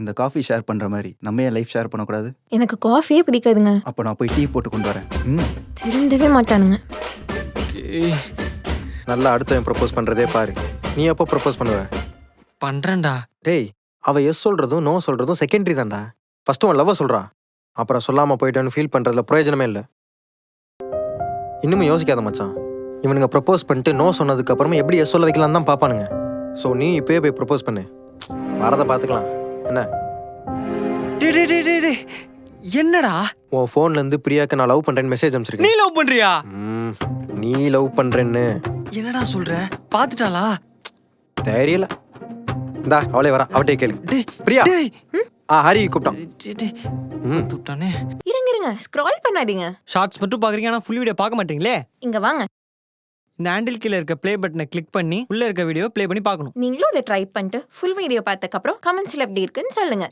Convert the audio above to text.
இந்த coffee share பண்ற மாதிரி நம்ம ஏன் லைஃப் ஷேர் பண்ணக்கூடாது? எனக்கு காஃபியே பிடிக்காதுங்க. அப்போ நான் போய் டீ போட்டு கொண்டு வரேன். திருந்தவே மாட்டானுங்க. நல்லா அடுத்தவன் ப்ரப்போஸ் பண்றதே பாரு. நீ எப்போ ப்ரப்போஸ் பண்ணுவ? பண்றேன்டா. டேய், அவ எஸ் சொல்றதும் நோ சொல்றதும் செகண்டரி தான்டா. ஃபர்ஸ்ட் உன் லவ் சொல்றா, அப்புறம் சொல்லாம போயிட்டேன்னு ஃபீல் பண்றதுல பிரயோஜனமே இல்லை. இன்னும் யோசிக்காத மச்சான். இவனுங்க ப்ரப்போஸ் பண்ணிட்டு நோ சொன்னதுக்கு அப்புறமா எப்படி எஸ் சொல்ல வைக்கலாம் தான் பாப்பானுங்க. ஸோ நீ இப்பயே போய் ப்ரப்போஸ் பண்ணு, வரதை பார்த்துக்கலாம். என்ன? என்னடா உன் ஃபோன்ல இருந்து பிரியாக்கு நான் லவ் பண்றேன்னு மெசேஜ் நீ அனுப்பிச்சிருக்கேன். லவ் பண்றியா? நீ லவ் பண்றேன்னு என்னடா சொல்ற? பாத்துட்டாளா? தெரியல. இந்தா அவளே வரா, அவட்டே கேளு. டேய் பிரியா. டேய் ஹரி கூப்பிட்டான். தூட்டானே. இருங்க ஸ்க்ரால் பண்ணாதீங்க. ஷார்ட்ஸ் மட்டும் பாக்குறீங்க, ஆனா ஃபுல் வீடியோ பார்க்க மாட்டீங்களே. இங்க வாங்க. இந்த ஹேண்டில் கீழ இருக்க ப்ளே பட்டனை கிளிக் பண்ணி உள்ள இருக்க வீடியோ ப்ளே பண்ணி பார்க்கணும். நீங்களும் இதை ட்ரை பண்ணிட்டு ஃபுல் வீடியோ பார்த்ததுக்கு அப்புறம் கமெண்ட்ஸ்ல எப்படி இருக்குன்னு சொல்லுங்க.